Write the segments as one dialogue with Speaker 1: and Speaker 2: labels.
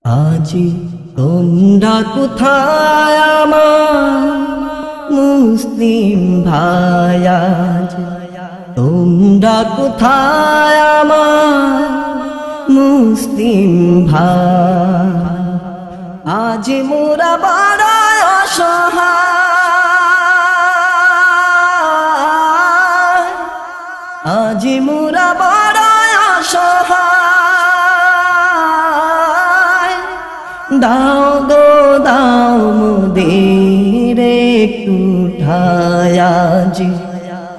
Speaker 1: আজি তোমরা কোথায় আমার মুসলিম ভাই, আজ তোমরা কোথায় আমার মুসলিম ভাই, আজ মোরা বড় অসহায়, আজ মোরা বড় অসহায়, দাও গো দাও মোদের একটু ঠাঁই, আজ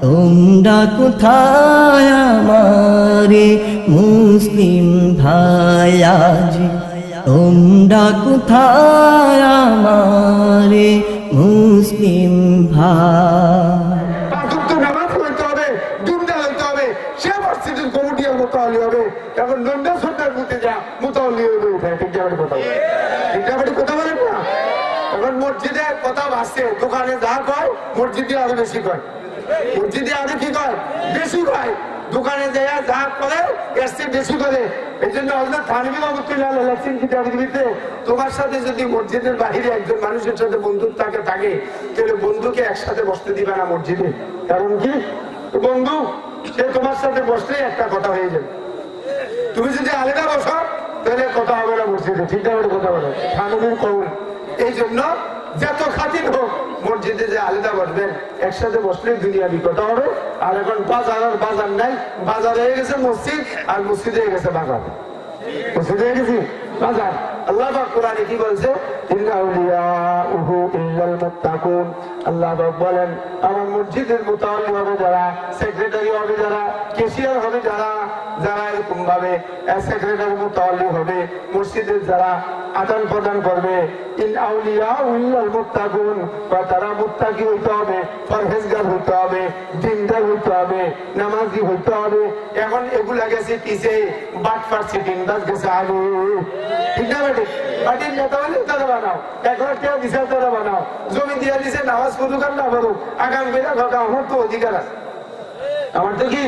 Speaker 1: তোমরা কোথায় আমারে মুসলিম ভাই, আজ তোমরা কোথায় আমারে মুসলিম ভাই।
Speaker 2: নামাজ পড়তে হবে, দুমদা হইতে হবে, সে মসজিদের কমিটির মোতালি হবে, এখন নন্দা সন্ধ্যার মধ্যে যা মোতালি হইবে উঠায়। ঠিক যাবে কথা বলে, ঠিক যাবে কথা বলেন না। এখন মসজিদে কথা ভাসছে, দোকানে যা কয় মসজিদে আরো বেশি কয়, মসজিদে আরো কি কয় বেশি কয়, দোকানে যায় যা করে এর চেয়ে বেশি করে। এই জন্য হযরত থানভী রহমাতুল্লাহ আলাইহি লেখছেন কিতাবে, তোমার সাথে যদি মসজিদের বাহিরে একজন মানুষের সাথে বন্ধুত্ব থাকে তাহলে বন্ধুকে একসাথে বসতে দিবে না মসজিদে। কারণ কি, বন্ধু সে তোমার সাথে বসলে একটা কথা হয়ে যাবে, তুমি যদি আলাদা বসো তাহলে কথা হবে না মসজিদে। ঠিক আছে কথা বলে থানভীর কওল। এই জন্য যত খাতির হোক মসজিদে যে আলাদা বসবেন, একসাথে বসলে দুনিয়া বিকট হবে। আর এখন বাজার আর বাজার নাই, বাজার হয়ে গেছে মসজিদ আর মসজিদ হয়ে গেছে বাজার, মসজিদ হয়ে গেছে বাজার। আল্লাহ পাক কোরআনে কি বলছে, ইন্না আউলিয়াহু ইল্লাল মুত্তাকুন। আল্লাহ পাক বলেন আমার মসজিদের মুতাওয়াল্লি হবে যারা, সেক্রেটারি হবে যারা, ক্যাশিয়ার হবে যারা, যারা এরকম ভাবে সেক্রেটারি মুতাওয়াল্লি হবে, মসজিদের যারা আদান প্রদান করবে, ইন আউলিয়াহু ইল্লাল মুত্তাকুন, তারা মুত্তাকি হইতে হবে, পরহেজগার হইতে হবে, দিনদার হইতে হবে, নামাজি হইতে হবে। এখন এগুলা গেছে পিছে বাটপার সিটিং বাস গেছে আগে। ঠিক না বেটি, পার্টির নেতা হলে তারা বানাও, এখন কেউ বিচার তারা বানাও, জমি দিয়ে দিছে নামাজ পড়ুক আর না পড়ুক, আগামী বেলা ঘটা আমার তো অধিকার আছে, আমার তো কি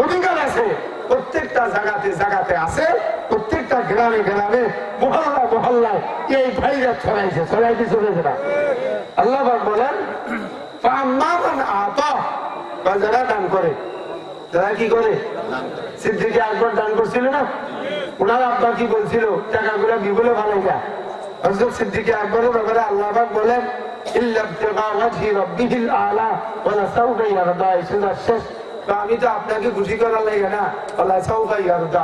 Speaker 2: অধিকার আছে। প্রত্যেকটা জায়গাতে জায়গাতে আছে, প্রত্যেকটা গ্রামে গ্রামে মহল্লা মহল্লায় এই ভাইরাস ছড়াইছে, ছড়াইতে চলেছে না। আল্লাহ পাক বলেন যারা দান করে, যারা কি করে, সিদ্দিক আকবর দান করছিল না, ওনার আব্বা কি বলছিল, টাকাগুলো কি বলে ভালো যা। হযরত সিদ্দিক আকবরের ব্যাপারে আল্লাহ পাক বলেন আমি তো আপনাকে খুশি করার লাগে না,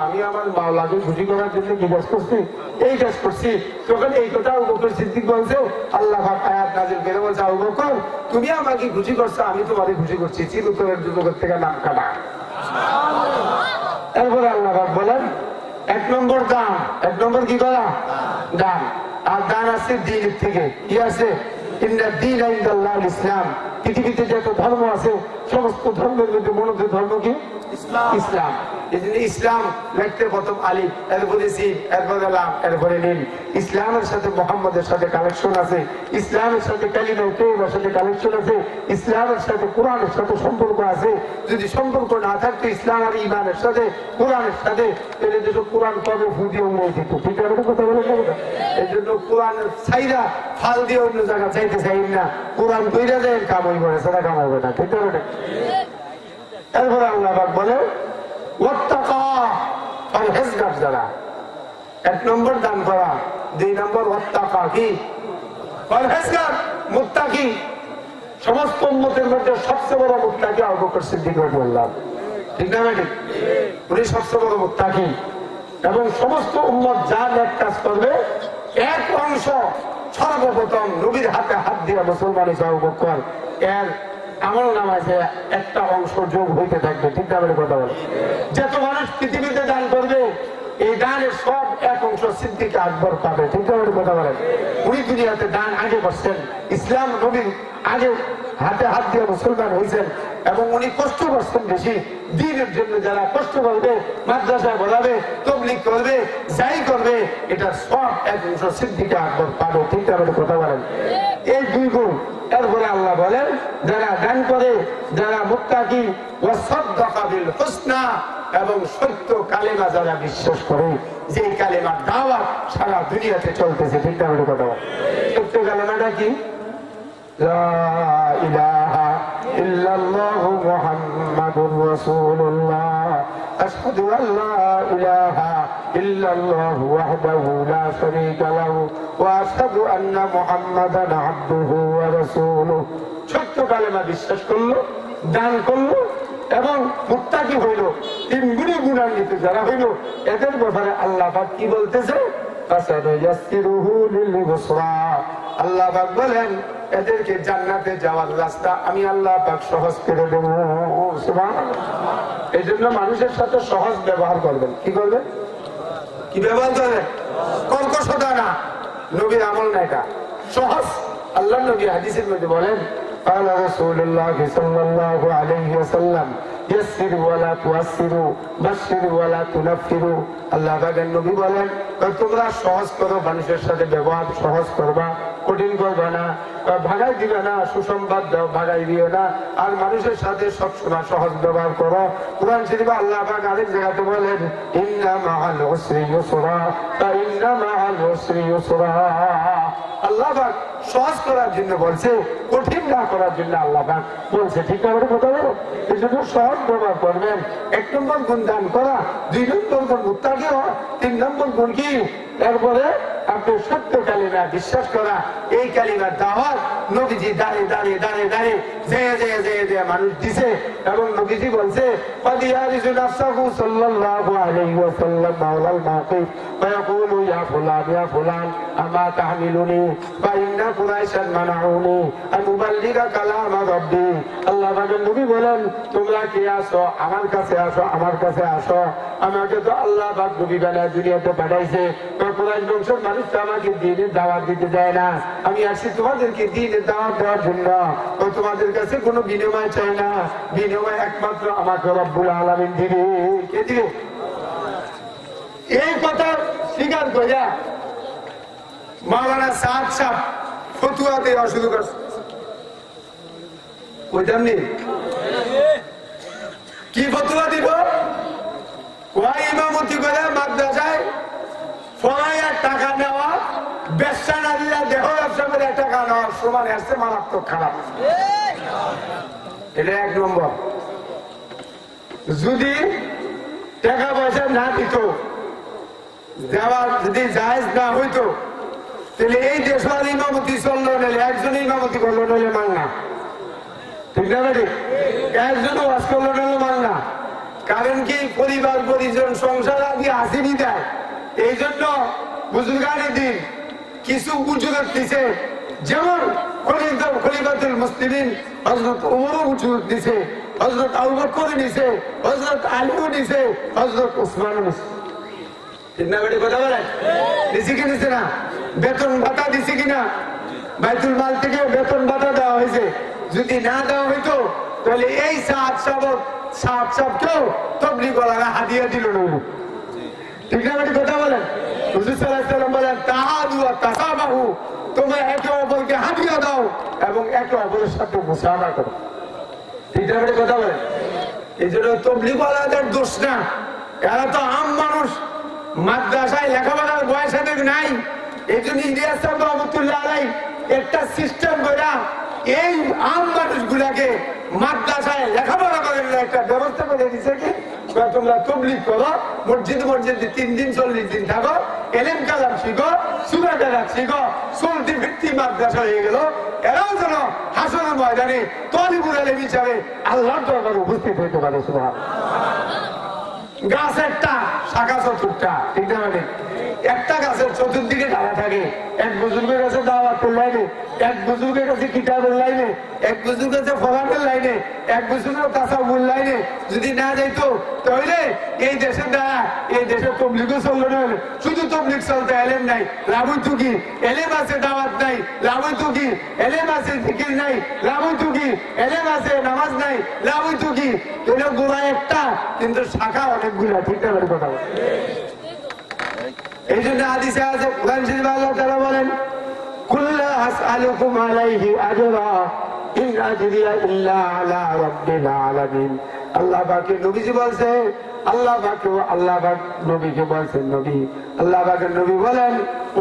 Speaker 2: আমি আমার মাওলাকে খুশি করার জন্য কি কাজ করছি, এই কাজ করছি। তখন এই কথা আবু বকর সিদ্দিক বলছে, আল্লাহ পাক আয়াত নাযিল করে বলছে, আবু বকর তুমি আমাকে খুশি করছো, আমি তোমাকে খুশি করছি, চিরতরের যুবকের থেকে নাম কাটা। এরপরে আল্লাহ পাক বলেন এক নম্বর দান, এক নম্বর কি করা দান। আর দান আছে দিনের থেকে, কি আছে, ইসলাম। পৃথিবীতে যত ধর্ম আছে সমস্ত ধর্মের মধ্যে মনোনীত ধর্ম কি ইসলাম। এই জন্য ইসলাম লিখতে প্রথম আলিফ, এরপরে সিন, এরপরে লাম, এরপরে নীল। ইসলামের সাথে মোহাম্মদের সাথে কানেকশন আছে, ইসলামের সাথে কালিমা তাইয়্যিবার সাথে কানেকশন আছে, ইসলামের সাথে কোরআনের সাথে সম্পর্ক আছে। যদি সম্পর্ক না থাকতো ইসলাম আর ইমানের সাথে, কোরআনের সাথে, তাহলে যেটা কোরআন কবে ফুটিয়ে উড়িয়ে দিত। ঠিক আছে কথা বলে না। এই জন্য কোরআনের চাইরা ফাল দিয়ে অন্য জায়গা চাইতে চাই না, কোরআন কইরা যায় কাম হইব না, সেটা কাম হবে না। ঠিক আছে। এরপরে আল্লাহ পাক বলে ওয়াত্তাকা, পরহেজগার যারা, এক নম্বর দান করা, দুই নম্বর ওয়াত্তাকা কি পরহেজগার মুত্তাকি। সমস্ত উম্মতের মধ্যে সবচেয়ে বড় মুত্তাকি আবু বকর সিদ্দিক রাদিয়াল্লাহু। ঠিক না বেটি, উনি সবচেয়ে বড় মুত্তাকি। এবং সমস্ত উম্মত যা নেক কাজ করবে এক অংশ সর্বপ্রথম নবীর হাতে হাত দিয়ে মুসলমান হিসেবে আবু বকর এর আমল নামাজে একটা অংশ যোগ হইতে থাকবে। ঠিক না কথা বলে, যত মানুষ পৃথিবীতে দান করবে এই দানের সব এক অংশ সিদ্দিক আকবর পাবে। ঠিক না কথা বলেন, উনি দুনিয়াতে দান আগে করছেন, ইসলাম নবীর আগে হাতে হাত দিয়ে মুসলমান হয়েছেন, এবং উনি কষ্ট করছেন বেশি দ্বীনের জন্য। যারা কষ্ট করবে, মাদ্রাসায় পড়াবে, তাবলীগ করবে, যাই করবে, এটা সব এক অংশ সিদ্দিক আকবর পাবে। ঠিক না কথা বলেন, এই দুই গুণ। এরপরে আল্লাহ বলেন যারা দান করে, যারা মুত্তাকি কালিমাটা কি ওয়াসাদ্দাকা বিল হুসনা এবং সত্য কালিমা যারা বিশ্বাস করে যে কালিমার দাওয়াত সারা দুনিয়াতে চলতেছে ঠিক না বলে কথা সত্য কালিমাটা কি লা ইলাহা ইল্লাল্লাহু মুহাম্মাদুর রাসূলুল্লাহ আশহাদু আল্লা ইলাহা ইল্লাল্লাহু ওয়াহদাহু লা শারীকা লাহু ওয়া আশহাদু আন্না মুহাম্মাদান আবদুহু ওয়া রাসূলুহু সত্য কালিমা বিশ্বাস করলো দান করলো এবং মুত্তাকি হইল তিন গুণে গুণান্বিত যারা হইল এদের ব্যাপারে আল্লাহ পাক কি বলতেছে আল্লাহ পাক বলেন এদেরকে জান্নাতে যাওয়ার রাস্তা আমি আল্লাহ পাক সহজ করে দেব সুবহানাল্লাহ এই জন্য মানুষের সাথে সহজ ব্যবহার করবেন কি করবেন কি ব্যবহার করবেন কর্কশতা না নবীর আমল না এটা সহজ আল্লাহ নবী হাদিসের মধ্যে বলেন قال رسول الله صلى الله عليه وسلم يسر ولا تعسروا بشر ولا تنفروا আল্লাহ পাকের নবী বলেন তোমরা সহজ করো মানুষের সাথে ব্যবহার সহজ করবা কঠিন করবা না ভাগাই দিবে না সুসংবাদ দাও ভাগাই দিও না আর মানুষের সাথে সবসময় সহজ ব্যবহার করো কুরআন শরীফে আল্লাহ পাক আরেক জায়গাতে বলেন ইন্না মাআল উসরি ইউসরা ইন্না মাআল উসরি ইউসরা আল্লাহ পাক সহজ করার জন্য বলছে কঠিন না করার জন্য আল্লাহ পাক বলছে ঠিক আছে কথা বলো এই জন্য সহজ ব্যবহার করবেন এক নম্বর গুণ দান করা দুই নম্বর গুণ মুত্তাকি হওয়া তিন নম্বর গুণ কি এরপরে আপনি সত্য কালিমা বিশ্বাস করা এই কালিমার দাওয়াত নবীজি দাঁড়িয়ে দাঁড়িয়ে দাঁড়িয়ে দাঁড়িয়ে যে মানুষ দিছে এবং নবীজি বলছে ফাদিয়ারিজু নাফসাহু সাল্লাল্লাহু আলাইহি ওয়াসাল্লাম মাওলাল মাওকিফ ফায়াকুলু ইয়া ফুলান আমা তাহমিলুনি ফা ইন্না কুরাইশান মানাউনি আন উবাল্লিগা কালাম রাব্বি আল্লাহ পাকের নবী বলেন তোমরা কি আসো আমার কাছে আসো আমাকে তো আল্লাহ পাক নবী বানায় দুনিয়াতে পাঠাইছে কুরাইশ বংশের মানুষ তো আমাকে দ্বীনের দাওয়াত দিতে দেয় না আমি আসছি তোমাদেরকে দ্বীনের দাওয়াত দেওয়ার জন্য তোমাদের কাছে কোনো বিনিময় চাই না বিনিময় একমাত্র আমাকে রব্বুল আলামিন দিবে কে দিবে এই কথা স্বীকার কইরা মাওলানা সাদ সাহেব ফতুয়া দেওয়া শুরু করছে কইতাম নি কি ফতুয়া দিব ওই ইমামতি করে মাদ্রাসায় ফলাইয়ার টাকা নেওয়া ব্যবসা না দিলে দেহ ব্যবসা করে টাকা নেওয়ার সমান আসছে মারাত্মক খারাপ এটা এক নম্বর যদি টাকা পয়সা না দিত দেওয়া যদি জায়েজ না হইতো তাহলে এই দেশের ইমামতি চললো নাহলে একজন ইমামতি করলো নাহলে মান না ঠিক না বেটি একজন ওয়াজ করলো নাহলে মান না কারণ কি পরিবার পরিজন সংসার আদি হাসিনি দেয় এই জন্য বুজুর্গানের দিন কিছু উজুরত দিছে যেমন খলিফাতুল মুসলিমিন হযরত ওমরও উজুরত দিছে হযরত আবু বকর দিছে হযরত আলীও দিছে হযরত ওসমানও দিছে ঠিক না বেটি কথা বলেন দিছে কি দিছে না বেতন ভাতা দিছে কিনা বাইতুল মাল থেকে বেতন ভাতা দেওয়া হয়েছে যদি না দেওয়া হইতো তাহলে এই সাহাবকেও তাবলীগ ওয়ালারা হাদিয়া দিল না ঠিক না বেটি কথা বলেন হুজুর সাল্লাল্লাহু আলাইহি ওয়াসাল্লাম বলেন তাআদু ওয়া তাসাবাহু তোমরা একে অপরকে হাদিয়া দাও এবং একে অপরের সাথে মুসাফা করো ঠিক না বেটি কথা বলেন এই জন্য তাবলীগ ওয়ালাদের দোষ না এরা তো আম মানুষ মাদ্রাসায় লেখাপড়ার বয়স এদের নাই এই জন্য ইলিয়াস সাহেব রহমতুল্লাহ আলাইহি একটা সিস্টেম কইরা এই আম মানুষগুলাকে মাদ্রাসায় লেখাপড়া করার একটা ব্যবস্থা করে দিছে কি তোমরা তাবলীগ করো মসজিদে 3 দিন 40 দিন থাকো এলেম কালাম শিখো সূরা কালাম শিখো সুন্নতি ভিত্তিক মাদ্রাসা হয়ে গেল এরাও যেন হাসরের ময়দানে তালিবুল ইলম হিসাবে আল্লাহর দরবারে উপস্থিত হইতে পারে সুবহানাল্লাহ গাছ একটা শাখা চতুর্থা ঠিক না মানে একটা গাছের চতুর্দিকে ঢালা থাকে এক বুজুর্গের কাছে দাওয়াতের লাইনে এক বুজুর্গের কাছে কিতাবের লাইনে এক বুজুর্গের কাছে ফলানের লাইনে এক বুজুর্গের তাসাউফের লাইনে যদি না যাইতো তাহলে এই দেশের দ্বারা এই দেশের তাবলীগও চললো না শুধু তাবলীগ চলতে এলেম নাই লাভ হইতো কি এলেম আছে দাওয়াত নাই লাভ হইতো কি এলেম আছে জিকির নাই লাভ হইতো কি এলেম আছে নামাজ নাই লাভ হইতো কি তাহলে গোড়া একটা কিন্তু শাখা অনেকগুলা ঠিক না কথা এই জন্য হাদিসে আছে কোরআন শরীফে আল্লাহ তাআলা বলেন কুল্লা আসআলুকুম আলাইহি আজরা ইন ইন আজরিয়া ইল্লা আলা রাব্বিল আলামিন। আল্লাহ পাকের নবীজি বলছে, আল্লাহ পাক নবীকে বলছেন, নবী আল্লাহ পাকের নবী বলেন,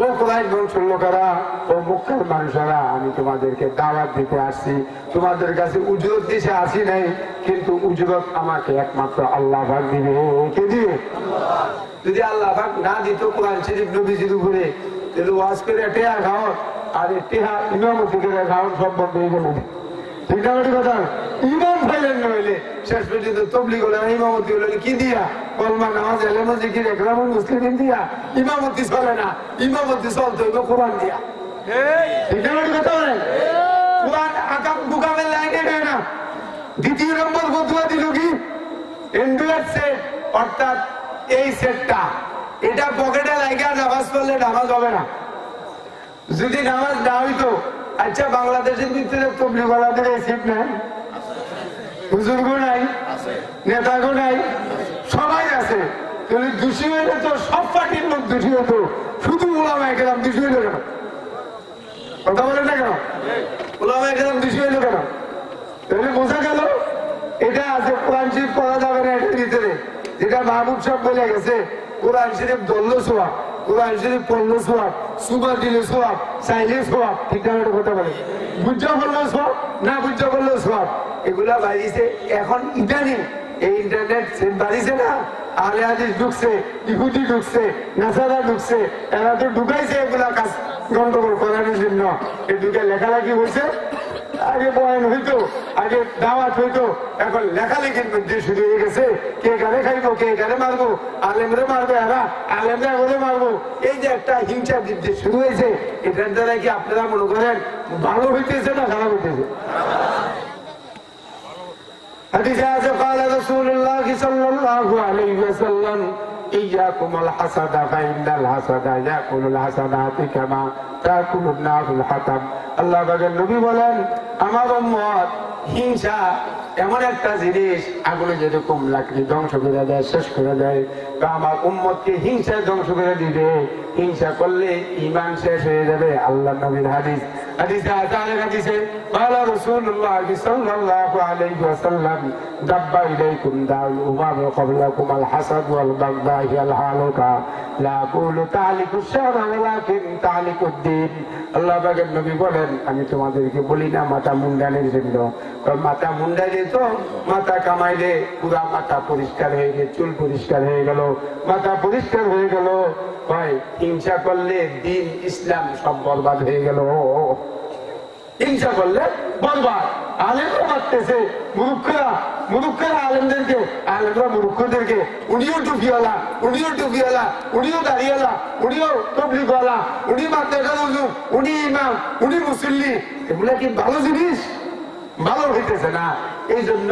Speaker 2: ও কুরাইশ বংশের লোকেরা, ও মক্কার মানুষেরা, আমি তোমাদেরকে দাওয়াত দিতে আসছি, তোমাদের কাছে উজরত দিতে আসি নাই, কিন্তু উজরত আমাকে একমাত্র আল্লাহ পাক দিবে। কে দিবে? যদি আল্লাহ পাক না দিত কোরআন শরীফ নবীজির উপরে, তাহলে ওয়াজ করে টেহা খাও আর টেহা ইমামতি করে খাও সব বন্ধ হয়ে গেল। ঠিক না কথা? ইমাম ফাইলেন নইলে শেষ পর্যন্ত তবলিগ হলে ইমামতি হলে কি দিয়া? কলমা নামাজ এলেমা জিকির একরামুল মুসলিমিন দিয়া ইমামতি চলে না। ইমামতি চলতে হইবে কোরআন দিয়া। ঠিক না কথা? কোরআন আকাম বুকামের লাইনে নেয় না। দ্বিতীয় নম্বর ফতোয়া দিল কি? এন্ড্রয়েড সেট, অর্থাৎ এই সেটটা, এটা পকেটে লাগিয়ে নামাজ পড়লে নামাজ হবে না। যদি নামাজ না হইতো, আচ্ছা বাংলাদেশের ভিতরে তবলিগওয়ালাদের এই সেট নাই, হুজুর গো নাই, নেতাগো নাই, সবাই আছে, তাহলে দোষী হইলে তো সব পার্টির লোক দোষী হতো, শুধু ওলামায়ে কেরাম দোষী হইল কেন? কথা বলেন না কেন? ওলামায়ে কেরাম দোষী হইল কেন? তাহলে বোঝা গেল এটা আছে কোরআন শরীফ পড়া যাবে না এটার ভিতরে, যেটা মাহবুব সাহেব বলে গেছে, কোরআন শরীফ ধরলো সোয়াব, কোরআন শরীফ পড়লো সোয়াব, সুবা দিলে সোয়াব, চাইলে সোয়াব। ঠিক না কথা বলে? বুঝা বললো সোয়াব, না বুঝা বললো সোয়াব। এগুলা বাড়িছে এখন ইদানিং এই ইন্টারনেট বাড়িছে না, আহলে হাদিস ঢুকছে, ইহুদি ঢুকছে, নাসারা ঢুকছে, এরা তো ঢুকাইছে এগুলা কাজ গন্ডগোল করার জন্য। এই ঢুকে লেখালেখি হয়েছে, আগে বয়ান হইতো, আগে দাওয়াত হইতো, এখন লেখালেখির মধ্যে শুরু হয়ে গেছে, কে গানে খাইবো, কে গানে মারবো, আলেমরে মারবে, এরা আলেমরা এগুলো মারবো। এই যে একটা হিংসা বিদ্বেষ শুরু হয়েছে, এটার দ্বারা কি আপনারা মনে করেন ভালো হইতেছে না খারাপ হইতেছে? হাদিসে আছে قال رسول الله صلى الله عليه وسلم إياكم الحسد فإن الحسد يأكل الحسنات كما تأكل النار الحطب। আল্লাহ পাকের নবী বলেন, আমার উম্মত হিংসা এমন একটা জিনিস, আগুনে যেরকম লাকড়ি ধ্বংস করে দেয়, শেষ করে দেয়, তো আমার উম্মতকে হিংসা ধ্বংস করে দিবে। হিংসা করলে ঈমান শেষ হয়ে যাবে। আল্লাহ নবীর হাদিস, হাদিসে আছে, হাদিসে قال رسول الله صلى الله عليه وسلم دب إليكم داء الأمم قبلكم الحسد والبغضاء الهالكة لا أقول تعلق الشر ولكن تعلق الدين। আল্লাহ পাকের নবী বলেন, আমি তোমাদেরকে বলি না মাথা মুন্ডানের জন্য, মাথা মুন্ডাইলে তো মাথা কামাইলে পুরা মাথা পরিষ্কার হয়ে গেল, চুল পরিষ্কার হয়ে গেল, মাথা পরিষ্কার হয়ে গেল। ভাই হিংসা করলে দিন ইসলাম সব বরবাদ হয়ে গেল। হিংসা করলে বরবাদ। আলেমরা মারতেছে মুরুক্ষরা আলেমদেরকে, আলেমরা মুরুক্ষদেরকে, উনিও টুপিওয়ালা, উনিও টুপিওয়ালা, উনিও দাড়িওয়ালা, উনিও তবলিগওয়ালা, উনি মাদ্রাসার হুজুর, উনি ইমাম, উনি মুসল্লি। এগুলা কি ভালো জিনিস? ভালো হইতেছে না। এই জন্য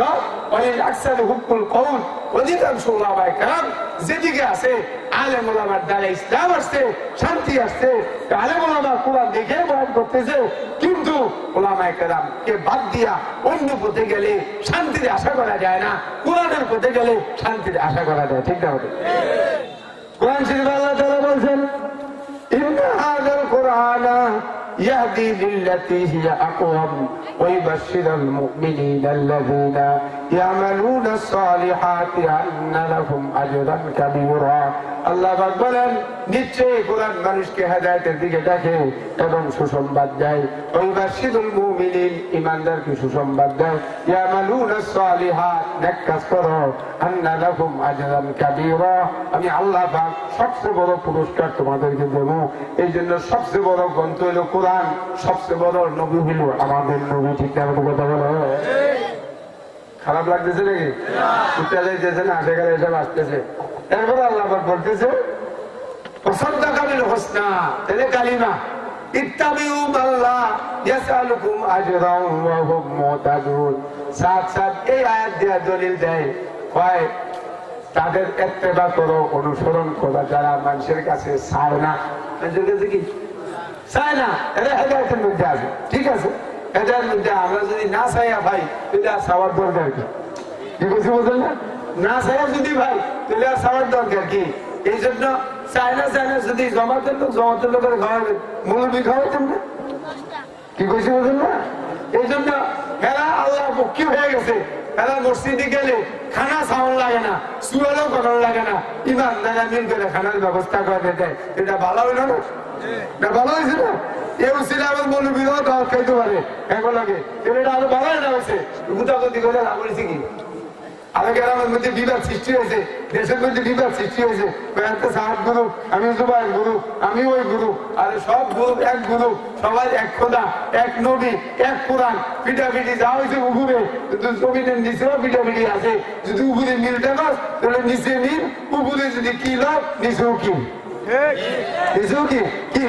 Speaker 2: অধিকাংশ ওলামায়ে কেরাম যেদিকে আছে, আলেম ওলামার দ্বারা ইসলাম আসছে, শান্তি আসছে। আলেম ওলামা কোরআন দেখে বয়ান করতেছে, কিন্তু ওলামায়ে কেরামকে বাদ দিয়া অন্য পথে গেলে শান্তির আশা করা যায় না, কোরআনের পথে গেলে শান্তির আশা করা যায়। ঠিক না? কোরআন শরীফে আল্লাহ তাআলা বলছেন, ইন্না হাযাল কুরআনা يهدي للتي هي أقوم ويبشر المؤمنين الذين يعملون الصالحات أن لهم أجرا كبيرا। আল্লাহ পাক বলেন, নিশ্চয়ই কোরআন মানুষকে হেদায়েতের দিকে ডাকে এবং সুসংবাদ দেয়। ওয়াইবাশশিরুল মুমিনিন, ঈমানদারকে সুসংবাদ দেয়। ইয়ামালুনাস সালিহাত, নেক কাজ করো। আন্না লাহুম আজরান কাবীরা, আমি আল্লাহ পাক সবচেয়ে বড় পুরস্কার তোমাদেরকে দেব। এই জন্য সবচেয়ে বড় গ্রন্থ হলো কোরআন, সবচেয়ে বড় নবী হলো আমাদের নবী। ঠিক না কথা বলো? খারাপ লাগতেছে নাকি? উঠতে যাইতেছে না, সেখানে এসব আসতেছে। এরপরে আল্লাহ বলতেছে, ওয়াসাদাকা বিল হুসনা, তাহলে কালিমা ইত্তাবিউ আল্লাহ ইয়াসআলুকুম আজরান ওয়া হুম মুতাদুন। সাত এই আয়াত দিয়া দলিল দেয়, হয় তাদের ইত্তেবা করো, অনুসরণ করো, যারা মানুষের কাছে চায় না। মানুষের কাছে কি চায় না, এরা হেদায়েতের মধ্যে আছে। ঠিক আছে, হেদায়েতের মধ্যে আমরা যদি না চাইয়া ভাই, এটা চাওয়ার দরকার কি? কি বলছি বলছেন না? না চাইয়া যদি ভাই, তাহলে আর চাওয়ার দরকার কি? এই জন্য চায় না যদি জমাতের লোকের খাওয়াবেন, মুরব্বী খাওয়াইতেন না। কি কইছি বলছেন না? এই জন্য এরা আল্লাহ পক্ষী হয়ে গেছে। এরা মসজিদে গেলে খানা সাউন্ড লাগে না, সুয়ালও করার লাগে না, ইমানদারা মিল করে খানার ব্যবস্থা করে দেয়। এটা ভালো হইল না? এটা ভালো হয়েছে না? এই উচিত আমার মনে বিরোধ খাইতে পারে এখন লাগে, এটা আরো ভালো এটা হয়েছে। গুতাগুতি করে লাভ হয়েছে কি? আগে গ্রামের মধ্যে বিবাদ সৃষ্টি হয়েছে, দেশের মধ্যে বিবাদ সৃষ্টি হয়েছে। সাহায্য গুরু, আমি জুবাই গুরু, আমি ওই গুরু, আর সব গুরু এক গুরু, সবাই এক খোদা, এক নবী, এক কোরআন। পিঠাপিঠি যা হয়েছে উপরে, কিন্তু জমিনের নিচেও পিঠাপিঠি আছে। যদি উপরে মিলটা না, তাহলে নিচে মিল, উপরে যদি কি লাভ, নিচেও কি, নিচেও কি কি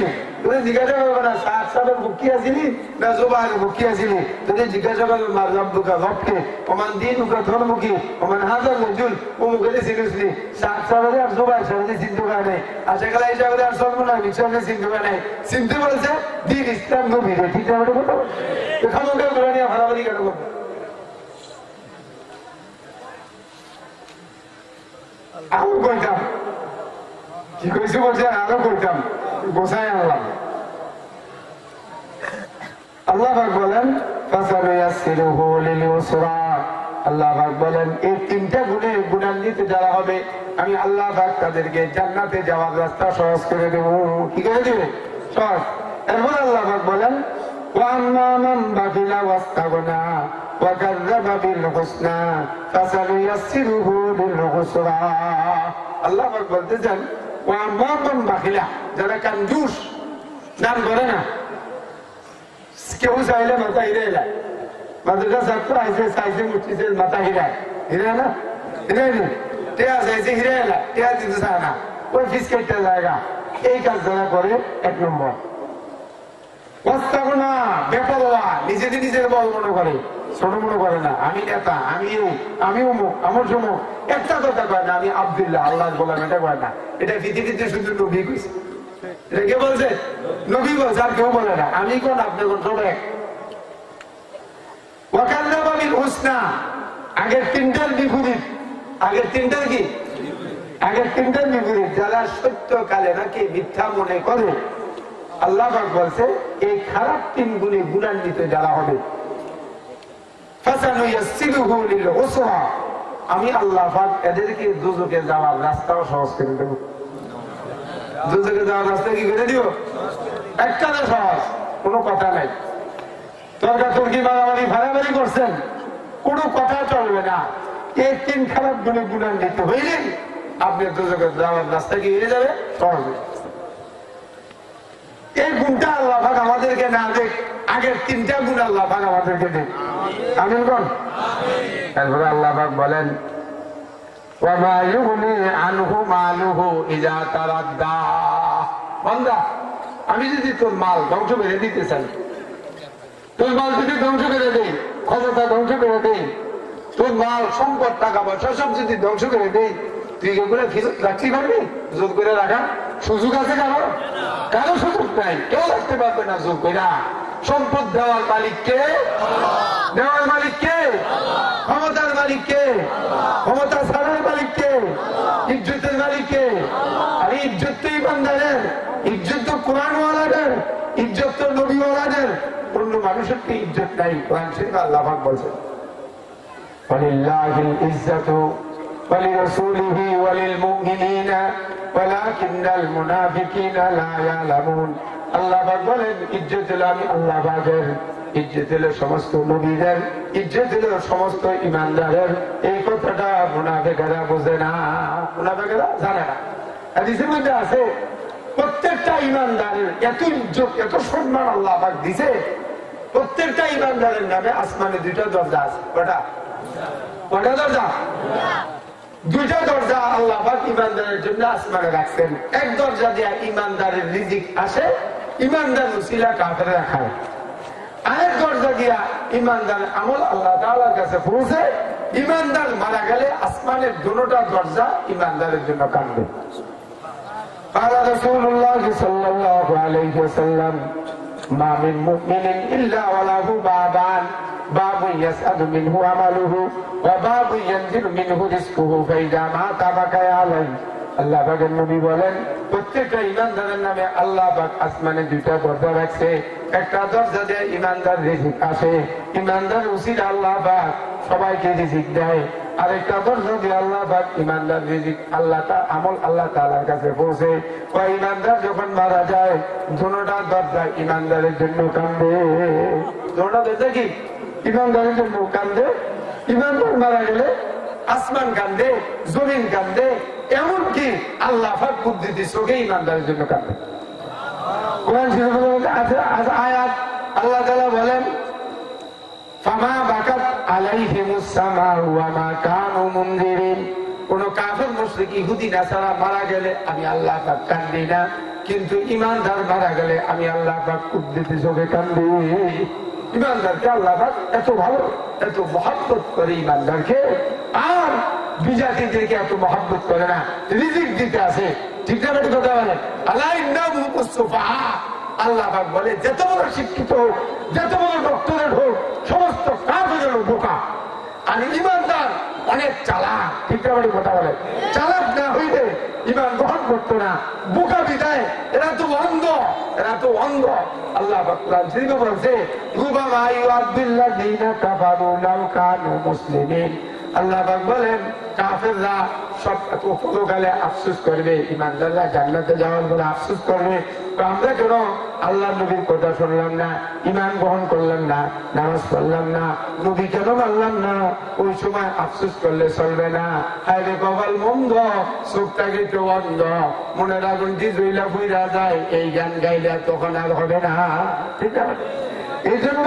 Speaker 2: জিজ্ঞাসা করবে না সাহেবের বুকি আসিনি না জোবাহের বুকি আসিনি। যদি জিজ্ঞাসা করবে মার রব্বুকা রবকে, ওমান দীনুকা ধর্মকি, ওমান হাজার নজুল অমুকে চিনিসনি। সাহেবের আর জোবাহের সাথে চিনতে পারে নাই, আশা গেলা হিসাবে আর চলবো না, বিশ্বাসে চিনতে পারে নাই। চিনতে বলছে দিন ইসলাম নবী, ঠিক না? কথা এখানে ধরে নিয়ে ভাড়াবাড়ি কেন করবে? আরো কইতাম কি কইছে বলছে, আরো কইতাম গোসাই আনলাম। আল্লাহ পাক বলেন আল্লাহ পাক বলেন এই তিনটা গুণে গুণান্বিত যারা হবে আমি আল্লাহ পাক তাদেরকে জান্নাতে যাওয়ার রাস্তা সহজ করে দেব। কি করে দিবে? সহজ। এরপর আল্লাহ পাক বলেন ওয়াম্মা মান বাখিলা ওয়াস্তাগনা ওয়া কাযযাবা বিল হুসনা ফাসানুয়াসসিরুহু লিল উসরা। আল্লাহ পাক বলতেছেন ওয়াম্মা মান বাখিলা, যারা কঞ্জুস, দান করে না, কেউ চাইলে মাথা হিরে এলায়, মাথাটা ছাত্র আইসে চাইছে মুঠিছে মাথা হিরায়, হিরে না হিরে নি টেয়া চাইছে হিরে এলায়, টেয়া দিতে চায় না, ওই ফিস কেটে জায়গা। এই কাজ যারা করে এক নম্বর। না বেপরোয়া, নিজেদের নিজের বল মনে করে, ছোট মনে করে না, আমি নেতা, আমি অমুক, আমার সমুক, একটা কথা কয় না, আমি আব্দুল্লাহ আল্লাহ বললাম, এটা কয় না। এটা পৃথিবীতে শুধু নবী কইছে। এটা কে বলছে? নবী বলছে, আর কেউ বলে না। আমি কোন আপনি কোন সব এক। ওয়াকাল্লাবা বিল হুসনা, আগের তিনটার বিপরীত। আগের তিনটার কি? আগের তিনটার বিপরীত। যারা সত্যকালে নাকি মিথ্যা মনে করে, আল্লাহ পাক বলছে এই খারাপ তিন গুণে গুণান্বিত যারা হবে ফাসানুয়াসসিরুহু লিল উসরা, আমি আল্লাহ পাক এদেরকে দুজকে যাওয়ার রাস্তাও সহজ করে দেব। দুজকে যাওয়ার রাস্তা কি করে দিব? একটাতে সহজ, কোনো কথা নাই। তর্কাতর্কি মারামারি ভাড়াবাড়ি করছেন, কোনো কথা চলবে না। এই তিন খারাপ গুণে গুণান্বিত হইলে আপনি দুজকে যাওয়ার রাস্তা কি হয়ে যাবে? সহজ। এই গুণটা আল্লাহ পাক আমাদেরকে না দেখ, আগের তিনটা গুণ আল্লাহ পাক আমাদেরকে দেখ। আমিন কোন? তারপরে আল্লাহ পাক বলেন ওয়ামা ইউগনি আনহু মালুহু ইযা তারাদ্দা। বান্দা, আমি যদি তোর মাল ধ্বংস করে দিতে চাই, তোর মাল যদি ধ্বংস করে দেই, ক্ষমতা ধ্বংস করে দেই, তোর মাল সম্পদ টাকা পয়সা সব যদি ধ্বংস করে দেই, তুই এগুলো ফিরত রাখতে পারবি? জোর করে রাখার সুযোগ আছে কারো? কারো সুযোগ নাই, কেউ রাখতে পারবে না জোর করে। সম্পদ দেওয়ার মালিক কে? দেওয়ার মালিক কে? ক্ষমতার মালিক কে? ক্ষমতা ছাড়ার মালিক কে? ইজ্জতের মালিক কে? আর ইজ্জত তো ইমানদারের, ইজ্জত তো কোরআনওয়ালাদের, ইজ্জত তো নবীওয়ালাদের। অন্য মানুষের কি ইজ্জত নাই? কোরআন শরীফে আল্লাহ পাক বলছেন ওয়ালিল্লাহিল ইজ্জাতু ওয়ালিরাসূলিহি ওয়ালিল-মুমিনিন ওয়ালাকিন্নাল মুনাফিকিনা লা ইয়ালামুন। আল্লাহ পাক বলেন ইজ্জত হলো আমি আল্লাহ পাকের, ইজ্জত হলো সমস্ত নবীদের, ইজ্জত হলো সমস্ত ইমানদারের। এই কথাটা মুনাফিকরা বোঝে না, মুনাফিকরা জানে না। হাদিসের মধ্যে আছে প্রত্যেকটা ইমানদারের এত ইজ্জত, এত সম্মান আল্লাহ পাক দিছে। প্রত্যেকটা ইমানদারের নামে আসমানে দুইটা দরজা আছে। কটা? কটা দরজা? দুইটা দরজা আল্লাহ পাক ইমানদারের জন্য আসমানে রাখছেন। এক দরজা দিয়া ইমানদারের রিজিক আসে, ইমানদার উসিলা কাফেররা খায়। আরেক দরজা দিয়া ইমানদারের আমল আল্লাহ তাআলার কাছে পৌঁছে। ইমানদার মারা গেলে আসমানের দুটোটা দরজা ইমানদারের জন্য কাঁদবে। قال رسول الله صلى الله عليه وسلم ما من مؤمن إلا وله بابان باب يسعد منه عمله وباب ينزل منه رزقه فإذا مات بكى عليه আল্লাহ পাকের নবী বলেন প্রত্যেকটা ইমানদারের নামে আল্লাহ পাক আসমানে দুইটা দরজা রাখছে। একটা দরজা দিয়ে ইমানদার রিজিক আসে, ইমানদার উসিলা আল্লাহ পাক সবাইকে রিজিক দেয়। আরেকটা দরজা দিয়ে আল্লাহ পাক ইমানদার রিজিক আমল আল্লাহ তাআলার কাছে পৌঁছে। ওই ইমানদার যখন মারা যায় দুটোটা দরজা ইমানদারের জন্য কান্দে। দুটোটা দরজা কি ইমানদারের জন্য কান্দে। ইমানদার মারা গেলে আসমান কান্দে, জমিন কান্দে, এমনকি আল্লাহ পাক কুদরতি চোখে ইমানদারের জন্য কান্দে। কোরআন শরীফে আছে আয়াত, আল্লাহ তাআলা বলেন ফামা বাকাত আলাইহিমুস সামাউ ওয়া মা কানু মুনজিরিন। কোন কাফের মুশরিক ইহুদি নাসারা মারা গেলে আমি আল্লাহ পাক কান্দি না, কিন্তু ইমানদার মারা গেলে আমি আল্লাহ পাক কুদরতি চোখে কান্দি। ইমানদারকে আল্লাহ পাক এত ভালো, এত মহব্বত করে ইমানদারকে, আর বিজাতিদেরকে এত মহব্বত করে না, রিজিক দিতে আছে। ঠিক না বেটা কথা বলেন? আল্লাহ আল্লাহ পাক বলে যত বড় শিক্ষিত হোক, যত বড় ডক্টরেট হোক, সমস্ত কাফের বোকা, আর ইমানদার অনেক চালাক। ঠিক না বেটা কথা বলে? চালাক না হইলে ইমান গ্রহণ করতো না, বোকা বিদায়। এরা তো অন্ধ, এরা তো অন্ধ। আল্লাহ পাক কুরআন শরীফে বলছে রুবামা ইউআদ্দিল্লাযিনা কাফারু লাউ কানু মুসলিমিন। আল্লাহ পাক বলেন কাফেররা সব পরকালে আফসোস করবে, ইমানদাররা জান্নাতে যাওয়ার পরে আফসোস করবে আমরা কেন আল্লাহ নবীর কথা শুনলাম না, ইমান গ্রহণ করলাম না, নামাজ পড়লাম না, নবী কেন মানলাম না। ওই সময় আফসোস করলে চলবে না। হায়রে কপাল মন্দ, চোখটাকে তো অন্ধ, মনের আগুনটি জইলা ফুইরা যায়, এই গান গাইলে তখন আর হবে না। ঠিক আছে? এই জন্য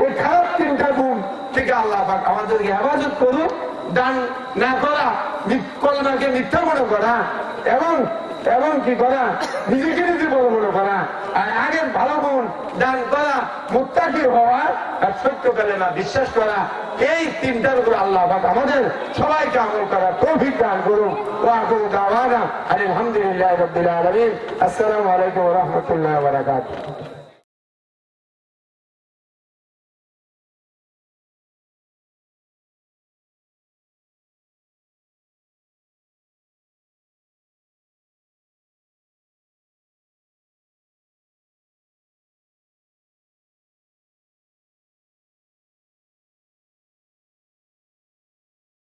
Speaker 2: এই খারাপ তিনটা গুণ থেকে আল্লাহ পাক আমাদেরকে হেফাজত করুন। দান না করা, কলমাকে মিথ্যা মনে করা, এবং কি করা, নিজেকে নিজে বড় মনে করা, আর আগের ভালো গুণ দান করা, মুত্তাকি হওয়া, আর সত্য কালেমা বিশ্বাস করা, এই তিনটার উপর আল্লাহ পাক আমাদের সবাইকে আমল করা তৌফিক দান করুন। ওয়া আখিরু দাওয়ানা আলহামদুলিল্লাহি রাব্বিল আলামিন। আসসালামু আলাইকুম ওয়া রাহমাতুল্লাহি ওয়া বারাকাতুহু।